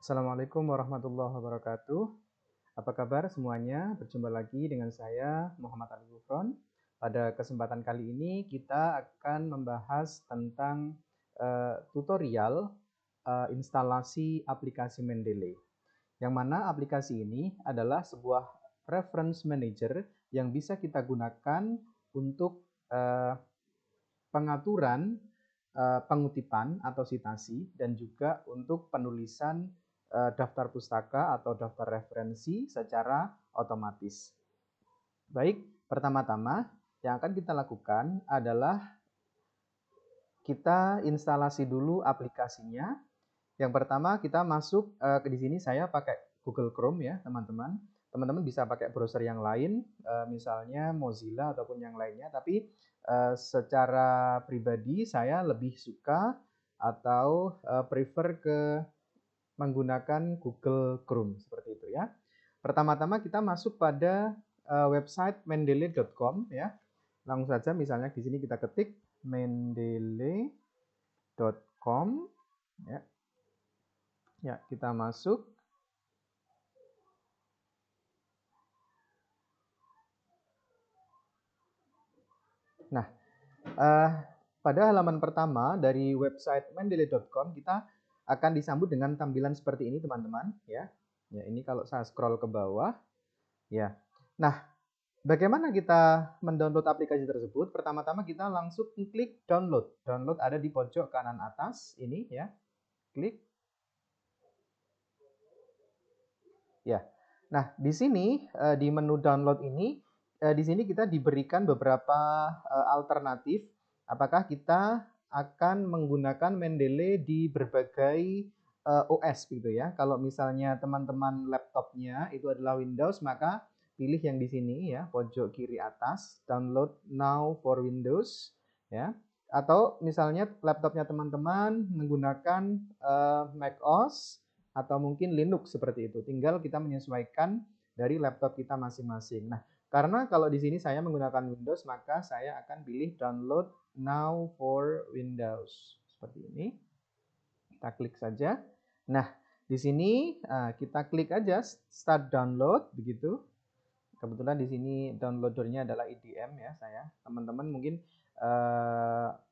Assalamualaikum warahmatullahi wabarakatuh. Apa kabar semuanya? Berjumpa lagi dengan saya Muhammad Ali Gufron. Pada kesempatan kali ini kita akan membahas tentang tutorial instalasi aplikasi Mendeley. Yang mana aplikasi ini adalah sebuah reference manager yang bisa kita gunakan untuk pengaturan pengutipan atau sitasi dan juga untuk penulisan daftar pustaka atau daftar referensi secara otomatis. Baik, pertama-tama yang akan kita lakukan adalah kita instalasi dulu aplikasinya. Yang pertama kita masuk di sini saya pakai Google Chrome ya, teman-teman. Teman-teman bisa pakai browser yang lain, misalnya Mozilla ataupun yang lainnya, tapi secara pribadi saya lebih suka atau prefer ke menggunakan Google Chrome seperti itu ya. Pertama-tama kita masuk pada website mendeley.com ya. Langsung saja misalnya di sini kita ketik mendeley.com ya. Ya, kita masuk. Nah, pada halaman pertama dari website mendeley.com kita akan disambut dengan tampilan seperti ini, teman-teman, ya. Ya, ini kalau saya scroll ke bawah, ya. Nah, bagaimana kita mendownload aplikasi tersebut? Pertama-tama kita langsung klik download. Download ada di pojok kanan atas ini ya. Klik. Ya. Nah, di sini di menu download ini di sini kita diberikan beberapa alternatif apakah kita akan menggunakan Mendeley di berbagai OS gitu ya. Kalau misalnya teman-teman laptopnya itu adalah Windows, maka pilih yang di sini ya, pojok kiri atas, download now for Windows ya. Atau misalnya laptopnya teman-teman menggunakan macOS atau mungkin Linux seperti itu. Tinggal kita menyesuaikan dari laptop kita masing-masing. Nah, karena kalau di sini saya menggunakan Windows, maka saya akan pilih download now for Windows. Seperti ini. Kita klik saja. Nah, di sini kita klik aja start download begitu. Kebetulan di sini downloadernya adalah IDM ya saya. Teman-teman mungkin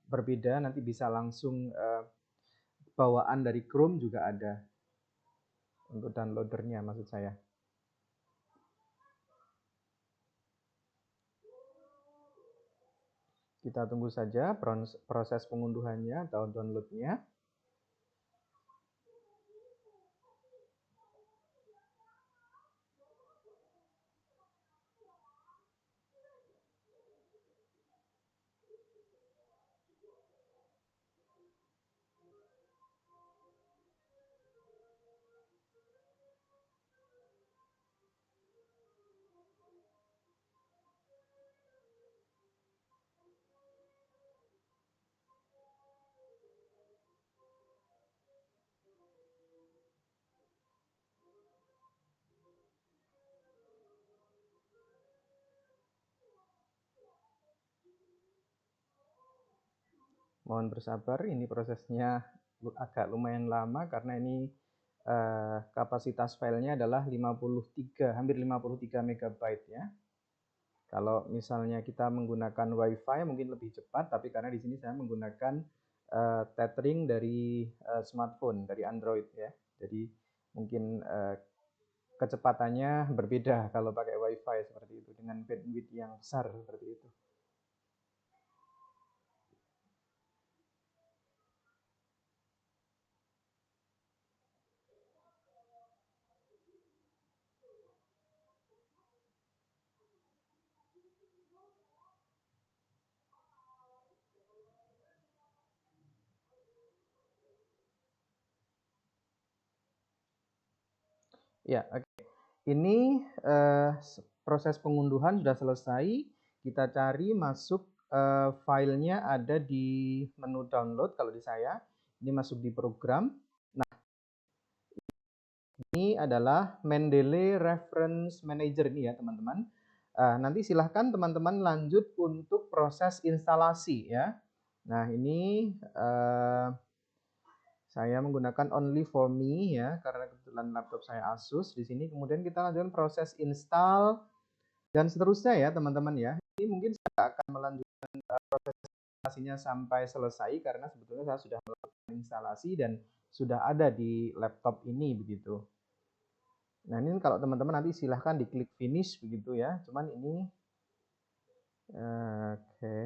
berbeda, nanti bisa langsung bawaan dari Chrome juga ada. Untuk downloadernya maksud saya. Kita tunggu saja proses pengunduhannya atau downloadnya. Mohon bersabar, ini prosesnya agak lumayan lama karena ini kapasitas filenya adalah hampir 53 MB ya. Kalau misalnya kita menggunakan WiFi mungkin lebih cepat, tapi karena di sini saya menggunakan tethering dari smartphone, dari Android ya. Jadi mungkin kecepatannya berbeda kalau pakai WiFi seperti itu dengan bandwidth yang besar seperti itu. Ya, oke. Ini proses pengunduhan sudah selesai. Kita cari masuk filenya ada di menu download kalau di saya. Ini masuk di program. Nah, ini adalah Mendeley Reference Manager ini ya teman-teman. Nanti silahkan teman-teman lanjut untuk proses instalasi ya. Nah ini Saya menggunakan only for me ya, karena kebetulan laptop saya Asus di sini. Kemudian kita lanjutkan proses install dan seterusnya ya, teman-teman ya. Ini mungkin saya akan melanjutkan proses instalasinya sampai selesai karena sebetulnya saya sudah melakukan instalasi dan sudah ada di laptop ini begitu. Nah, ini kalau teman-teman nanti silahkan diklik finish begitu ya. Cuman ini oke.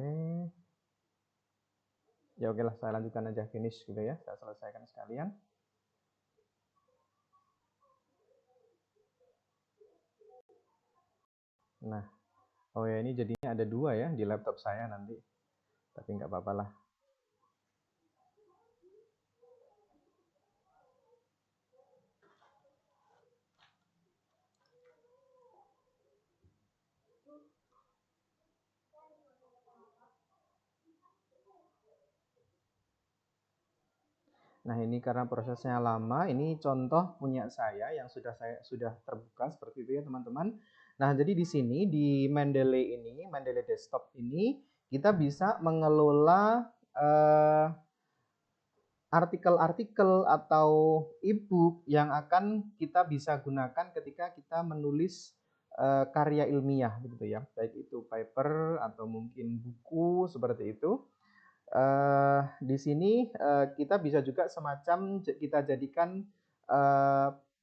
Ya oke lah, saya lanjutkan aja finish gitu ya. Saya selesaikan sekalian. Nah, oh ya ini jadinya ada 2 ya di laptop saya nanti. Tapi nggak apa-apa lah. Nah, ini karena prosesnya lama, ini contoh punya saya yang sudah terbuka seperti itu ya, teman-teman. Nah, jadi di sini di Mendeley ini, Mendeley Desktop ini kita bisa mengelola artikel-artikel atau e-book yang akan kita bisa gunakan ketika kita menulis karya ilmiah gitu ya, baik itu paper atau mungkin buku seperti itu. Di sini kita bisa juga semacam kita jadikan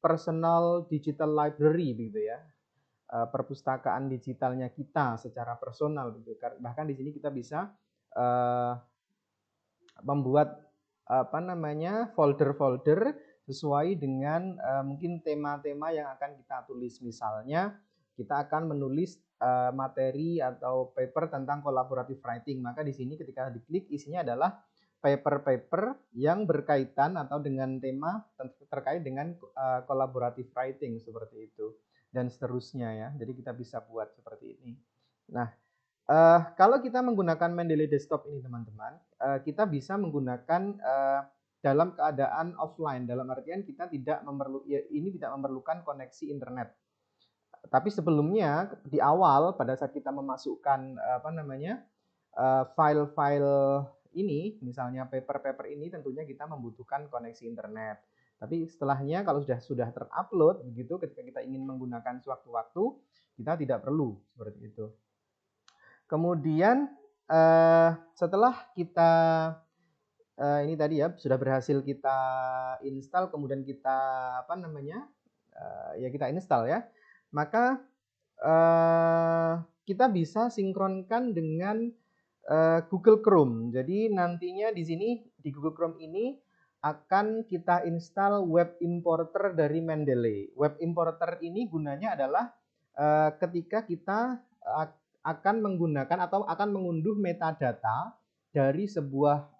personal digital library gitu ya, perpustakaan digitalnya kita secara personal gitu. Bahkan di sini kita bisa membuat apa namanya folder-folder sesuai dengan mungkin tema-tema yang akan kita tulis. Misalnya kita akan menulis materi atau paper tentang collaborative writing, maka di sini ketika diklik isinya adalah paper-paper yang berkaitan atau dengan tema terkait dengan collaborative writing seperti itu dan seterusnya ya. Jadi kita bisa buat seperti ini. Nah, kalau kita menggunakan Mendeley Desktop ini teman-teman, kita bisa menggunakan dalam keadaan offline, dalam artian kita tidak memerlukan koneksi internet. Tapi sebelumnya di awal pada saat kita memasukkan file-file ini, misalnya paper-paper ini, tentunya kita membutuhkan koneksi internet. Tapi setelahnya kalau sudah terupload begitu, ketika kita ingin menggunakan sewaktu-waktu, kita tidak perlu seperti itu. Kemudian setelah kita ini tadi ya sudah berhasil kita install, kemudian kita ya kita install ya, maka kita bisa sinkronkan dengan Google Chrome. Jadi nantinya di sini di Google Chrome ini akan kita install web importer dari Mendeley. Web importer ini gunanya adalah ketika kita akan menggunakan atau akan mengunduh metadata dari sebuah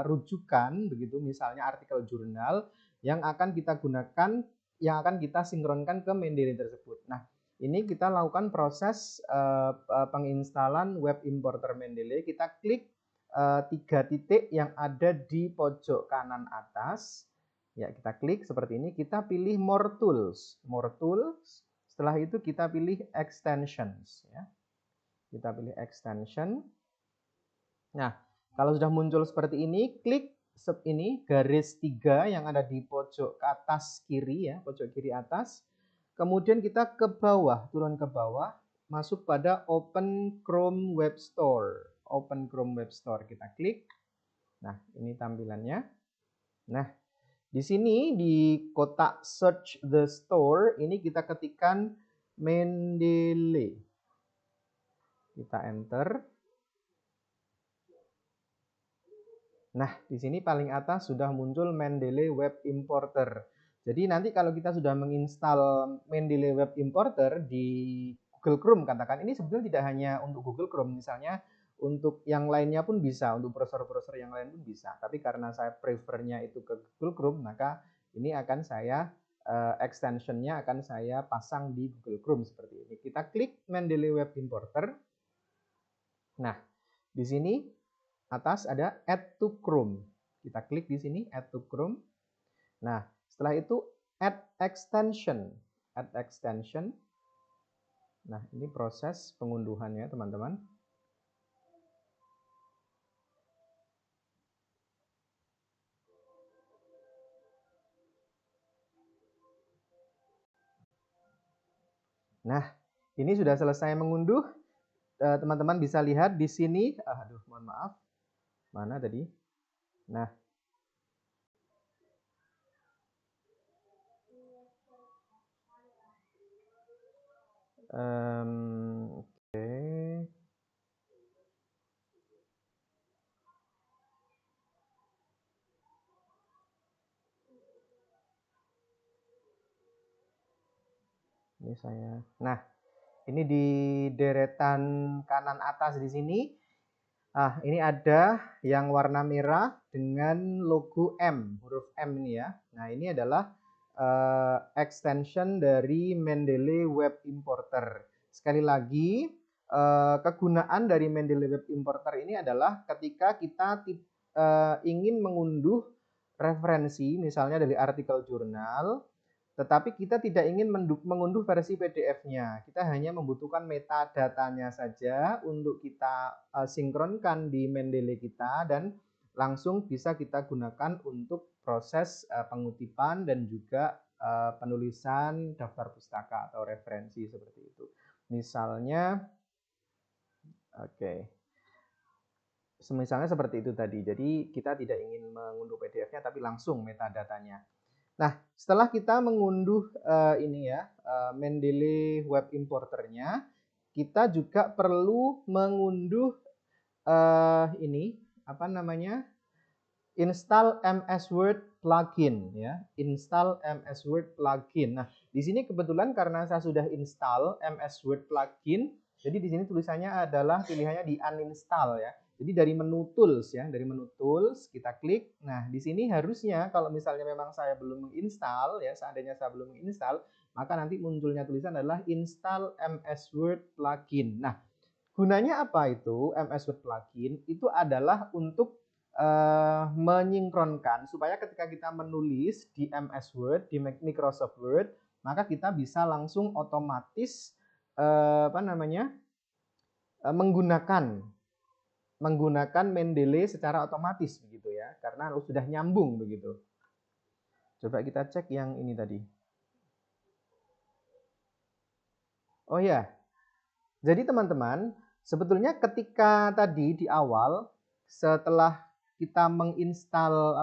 rujukan begitu, misalnya artikel jurnal yang akan kita gunakan, yang akan kita sinkronkan ke Mendeley tersebut. Nah, ini kita lakukan proses penginstalan web importer Mendeley. Kita klik 3 titik yang ada di pojok kanan atas. Ya, kita klik seperti ini. Kita pilih More Tools. More Tools. Setelah itu kita pilih Extensions. Ya. Kita pilih Extension. Nah, kalau sudah muncul seperti ini, klik ini garis 3 yang ada di pojok ke atas kiri ya, pojok kiri atas. Kemudian kita ke bawah, turun ke bawah, masuk pada Open Chrome Web Store. Open Chrome Web Store kita klik. Nah, ini tampilannya. Nah, di sini di kotak Search the Store ini kita ketikkan Mendeley. Kita enter. Nah, di sini paling atas sudah muncul Mendeley Web Importer. Jadi nanti kalau kita sudah menginstal Mendeley Web Importer di Google Chrome, katakan ini sebetulnya tidak hanya untuk Google Chrome, misalnya untuk yang lainnya pun bisa, untuk browser-browser yang lain pun bisa. Tapi karena saya prefernya itu ke Google Chrome, maka ini akan saya extensionnya akan saya pasang di Google Chrome seperti ini. Kita klik Mendeley Web Importer. Nah, di sini atas ada Add to Chrome. Kita klik di sini Add to Chrome. Nah, setelah itu Add Extension. Add Extension. Nah, ini proses pengunduhannya, teman-teman. Nah, ini sudah selesai mengunduh. Teman-teman bisa lihat di sini. Aduh, mohon maaf. Mana tadi? Nah, oke. Ini saya. Nah, ini di deretan kanan atas di sini. Ini ada yang warna merah dengan logo M, huruf M ini ya. Nah, ini adalah extension dari Mendeley Web Importer. Sekali lagi, kegunaan dari Mendeley Web Importer ini adalah ketika kita ingin mengunduh referensi, misalnya dari artikel jurnal, tetapi kita tidak ingin mengunduh versi PDF-nya. Kita hanya membutuhkan metadatanya saja untuk kita sinkronkan di Mendeley kita dan langsung bisa kita gunakan untuk proses pengutipan dan juga penulisan daftar pustaka atau referensi seperti itu. Misalnya, misalnya seperti itu tadi. Jadi kita tidak ingin mengunduh PDF-nya tapi langsung metadatanya. Nah, setelah kita mengunduh Mendeley Web Importer-nya, kita juga perlu mengunduh install MS Word plugin ya, install MS Word plugin. Nah, di sini kebetulan karena saya sudah install MS Word plugin, jadi di sini tulisannya adalah pilihannya di uninstall ya. Jadi dari menu tools ya, dari menu tools kita klik. Nah, di sini harusnya kalau misalnya memang saya belum menginstal ya, seandainya saya belum menginstal, maka nanti munculnya tulisan adalah install MS Word plugin. Nah, gunanya apa itu MS Word plugin? Itu adalah untuk menyinkronkan supaya ketika kita menulis di MS Word, di Microsoft Word, maka kita bisa langsung otomatis menggunakan Mendeley secara otomatis begitu ya, karena sudah nyambung begitu. Coba kita cek yang ini tadi. Oh ya, jadi teman-teman, sebetulnya ketika tadi di awal setelah kita menginstal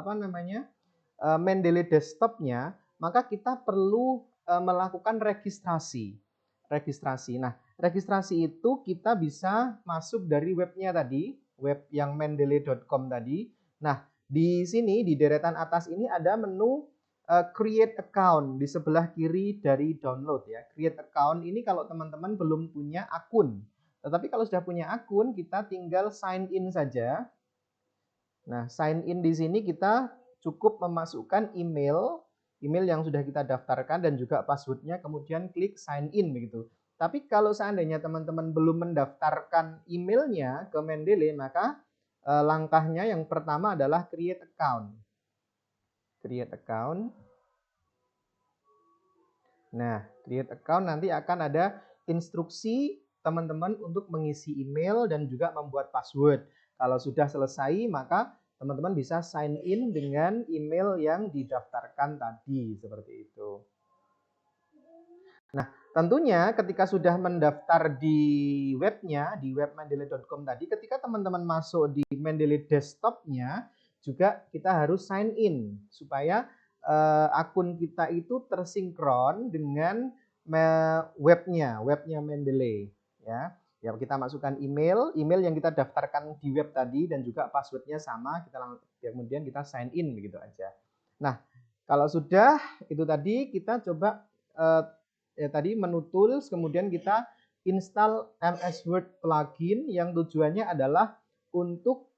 Mendeley desktopnya, maka kita perlu melakukan registrasi. Nah, registrasi itu kita bisa masuk dari webnya tadi, web yang mendeley.com tadi. Nah, di sini di deretan atas ini ada menu create account di sebelah kiri dari download ya. Create account ini kalau teman-teman belum punya akun. Tetapi kalau sudah punya akun, kita tinggal sign in saja. Nah, sign in di sini kita cukup memasukkan email yang sudah kita daftarkan dan juga passwordnya, kemudian klik sign in begitu. Tapi kalau seandainya teman-teman belum mendaftarkan emailnya ke Mendeley, maka langkahnya yang pertama adalah create account. Create account. Nah, create account nanti akan ada instruksi teman-teman untuk mengisi email dan juga membuat password. Kalau sudah selesai, maka teman-teman bisa sign in dengan email yang didaftarkan tadi, seperti itu. Nah, tentunya ketika sudah mendaftar di webnya, di web mendeley.com tadi, ketika teman-teman masuk di Mendeley desktopnya, juga kita harus sign in supaya akun kita itu tersinkron dengan webnya Mendeley ya. Ya, kita masukkan email yang kita daftarkan di web tadi dan juga passwordnya sama, kemudian kita sign in begitu aja. Nah, kalau sudah itu tadi kita coba tadi menu tools, kemudian kita install MS Word plugin yang tujuannya adalah untuk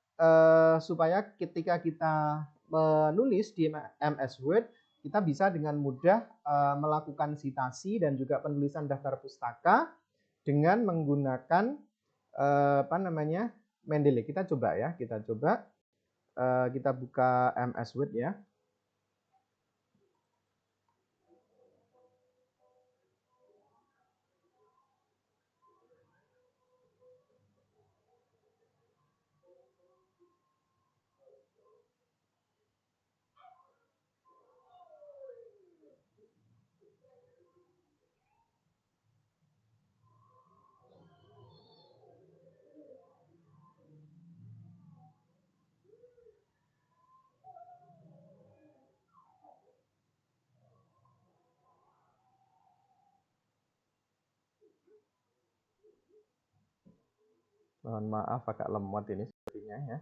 supaya ketika kita menulis di MS Word, kita bisa dengan mudah melakukan citasi dan juga penulisan daftar pustaka dengan menggunakan Mendeley. Kita coba ya, kita buka MS Word ya. Mohon maaf agak lemot ini sepertinya ya.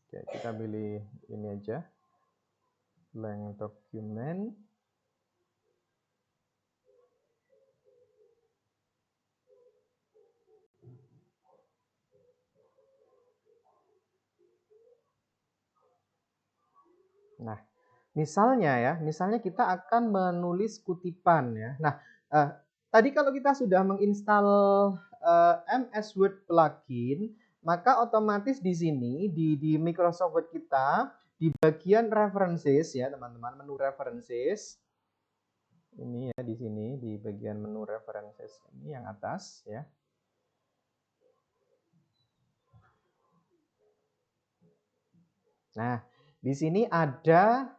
Oke, kita pilih ini aja. Blank document. Nah, misalnya kita akan menulis kutipan ya. Nah, tadi kalau kita sudah menginstal MS Word plugin, maka otomatis di sini di Microsoft Word kita di bagian references ya, teman-teman, menu references. Ini ya di sini di bagian menu references ini yang atas ya. Nah, di sini ada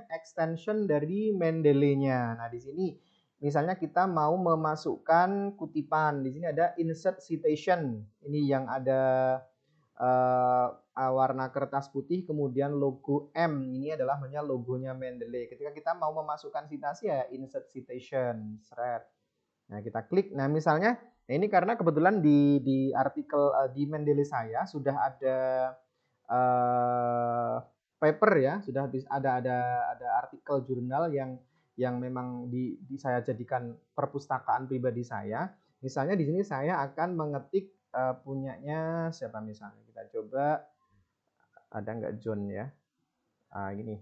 extension dari Mendeley-nya. Nah, di sini misalnya kita mau memasukkan kutipan. Di sini ada insert citation. Ini yang ada warna kertas putih, kemudian logo M. Ini adalah logonya Mendeley. Ketika kita mau memasukkan citasi ya insert citation, thread. Nah, kita klik. Nah, misalnya ini karena kebetulan di artikel di Mendeley saya sudah ada paper ya, sudah ada artikel jurnal yang memang saya jadikan perpustakaan pribadi saya. Misalnya di sini saya akan mengetik punyanya siapa misalnya. Kita coba ada nggak John ya. Gini.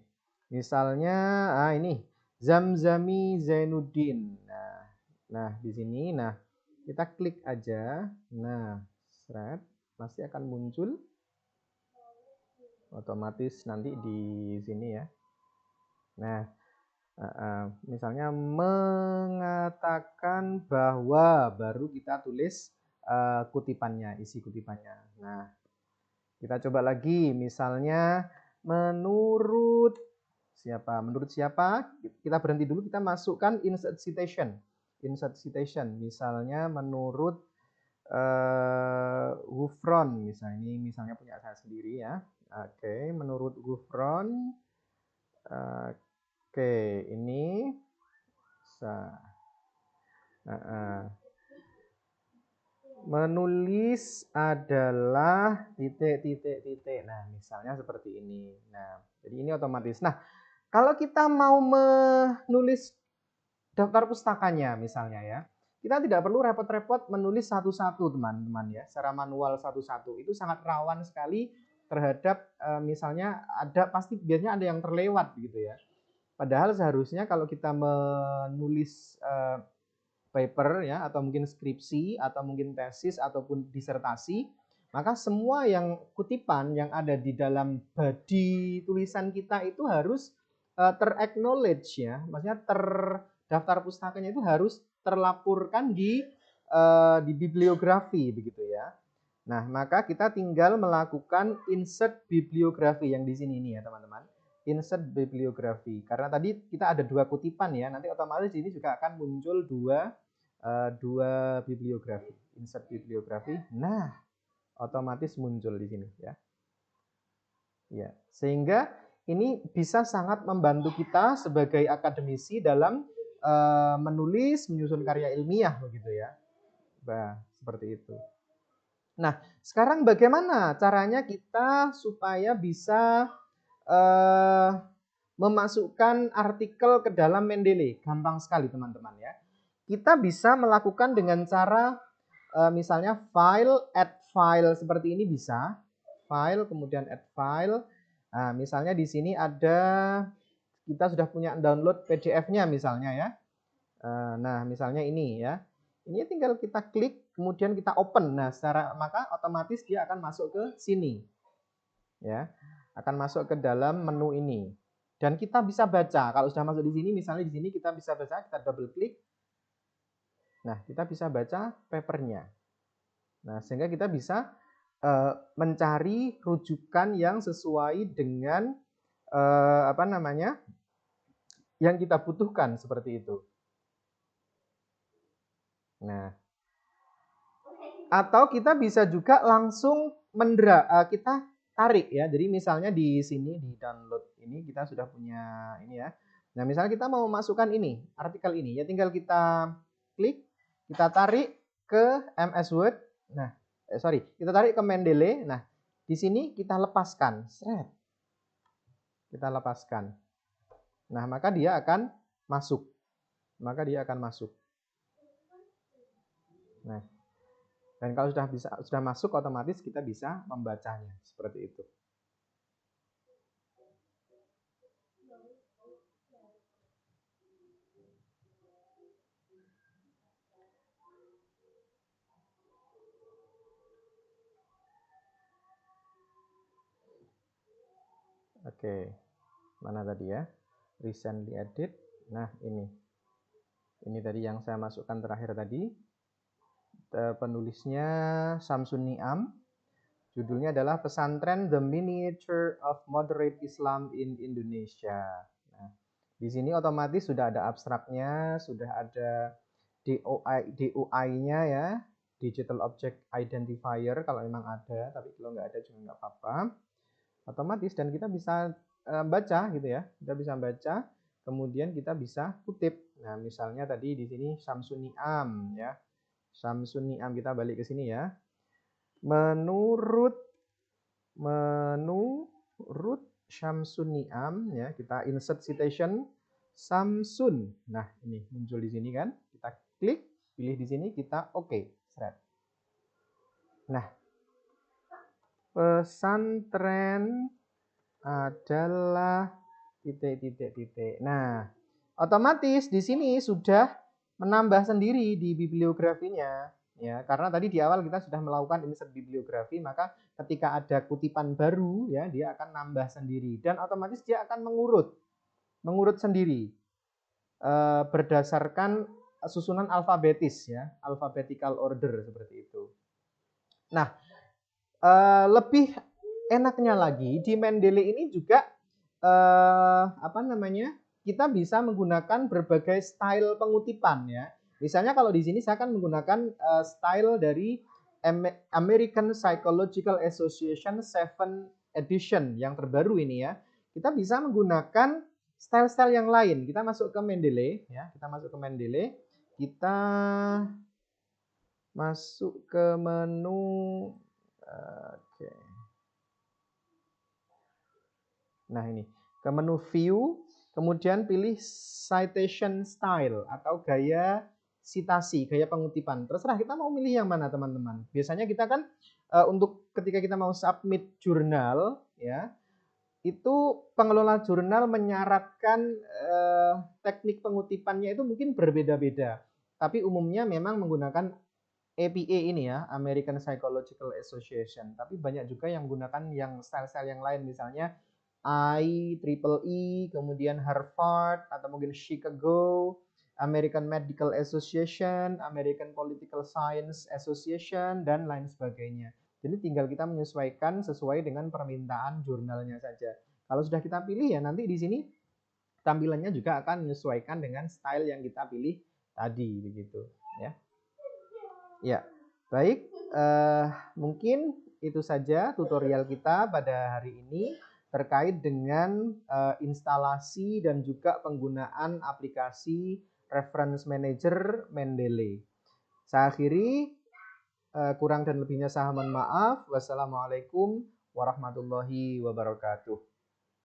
Misalnya ini Zamzami Zainuddin. Nah, di sini kita klik aja. Nah, pasti akan muncul otomatis nanti di sini ya. Nah, misalnya mengatakan bahwa baru kita tulis kutipannya, isi kutipannya. Nah, kita coba lagi, misalnya menurut siapa? Menurut siapa? Kita berhenti dulu, kita masukkan insert citation. Insert citation, misalnya menurut Gufron, misalnya ini misalnya punya saya sendiri ya. Oke, menurut Gufron. Oke, ini menulis adalah titik. Nah, misalnya seperti ini. Nah, jadi ini otomatis. Nah, kalau kita mau menulis daftar pustakanya misalnya ya, kita tidak perlu repot-repot menulis satu-satu teman-teman ya, secara manual satu-satu. Itu sangat rawan sekali terhadap misalnya biasanya ada yang terlewat gitu ya. Padahal seharusnya kalau kita menulis paper ya, atau mungkin skripsi atau mungkin tesis ataupun disertasi, maka semua yang kutipan yang ada di dalam body tulisan kita itu harus ter-acknowledge ya, maksudnya terdaftar pustakanya itu harus terlaporkan di bibliografi begitu ya. Nah, maka kita tinggal melakukan insert bibliografi yang di sini ini ya, teman-teman. Insert bibliografi. Karena tadi kita ada 2 kutipan ya, nanti otomatis ini juga akan muncul dua bibliografi. Insert bibliografi. Nah, otomatis muncul di sini ya. Ya, sehingga ini bisa sangat membantu kita sebagai akademisi dalam menyusun karya ilmiah begitu ya. Nah, seperti itu. Nah, sekarang bagaimana caranya kita supaya bisa memasukkan artikel ke dalam Mendeley? Gampang sekali teman-teman ya. Kita bisa melakukan dengan cara misalnya add file seperti ini bisa. File, kemudian add file. Nah, misalnya di sini kita sudah punya download PDF-nya misalnya ya. Nah, misalnya ini ya. Ini tinggal kita klik, kemudian kita open. Nah, maka otomatis dia akan masuk ke sini. Ya, akan masuk ke dalam menu ini. Dan kita bisa baca. Kalau sudah masuk di sini, misalnya di sini kita bisa baca, kita double klik. Nah, kita bisa baca papernya. Nah, sehingga kita bisa mencari rujukan yang sesuai dengan yang kita butuhkan seperti itu. Nah, atau kita bisa juga langsung kita tarik ya. Jadi misalnya di sini di download ini kita sudah punya ini ya. Nah, misalnya kita mau memasukkan ini, artikel ini ya, tinggal kita klik, kita tarik ke MS Word. Nah, kita tarik ke Mendeley. Nah, di sini kita lepaskan, seret. Kita lepaskan. Nah, maka dia akan masuk. Nah, dan kalau sudah masuk, otomatis kita bisa membacanya seperti itu. Oke, mana tadi ya? Recently edit. Nah, ini tadi yang saya masukkan terakhir tadi. Penulisnya Samsun Niam. Judulnya adalah Pesantren The Miniature of Moderate Islam in Indonesia. Nah, di sini otomatis sudah ada abstraknya, sudah ada DOI-nya ya, Digital Object Identifier kalau memang ada, tapi kalau nggak ada juga nggak apa-apa. Otomatis, dan kita bisa baca gitu ya, kita bisa baca, kemudian kita bisa kutip. Nah, misalnya tadi di sini Samsun Niam ya, Samsun Niam, kita balik ke sini ya. Menurut Samsun Niam ya, kita insert citation Samsun. Nah, ini muncul di sini kan. Kita klik, pilih di sini, kita oke. Nah, pesantren adalah titik. Nah, otomatis di sini sudah menambah sendiri di bibliografinya ya, karena tadi di awal kita sudah melakukan insert bibliografi, maka ketika ada kutipan baru ya, dia akan nambah sendiri dan otomatis dia akan mengurut sendiri berdasarkan susunan alfabetis ya, alphabetical order seperti itu. Nah, lebih enaknya lagi di Mendeley ini juga kita bisa menggunakan berbagai style pengutipan ya. Misalnya kalau di sini saya akan menggunakan style dari American Psychological Association 7 edition yang terbaru ini ya. Kita bisa menggunakan style-style yang lain. Kita masuk ke Mendeley ya, kita masuk ke menu. Oke. Nah, ini ke menu view, kemudian pilih citation style atau gaya sitasi, gaya pengutipan. Terserah kita mau milih yang mana, teman-teman. Biasanya kita kan untuk ketika kita mau submit jurnal ya, itu pengelola jurnal menyarankan teknik pengutipannya itu mungkin berbeda-beda. Tapi umumnya memang menggunakan APA ini ya, American Psychological Association. Tapi banyak juga yang menggunakan yang style-style yang lain, misalnya IEEE, kemudian Harvard, atau mungkin Chicago, American Medical Association, American Political Science Association, dan lain sebagainya. Jadi tinggal kita menyesuaikan sesuai dengan permintaan jurnalnya saja. Kalau sudah kita pilih ya, nanti di sini tampilannya juga akan menyesuaikan dengan style yang kita pilih tadi, begitu ya. Ya, baik. Mungkin itu saja tutorial kita pada hari ini terkait dengan instalasi dan juga penggunaan aplikasi Reference Manager Mendeley. Saya akhiri, kurang dan lebihnya saya mohon maaf. Wassalamualaikum warahmatullahi wabarakatuh.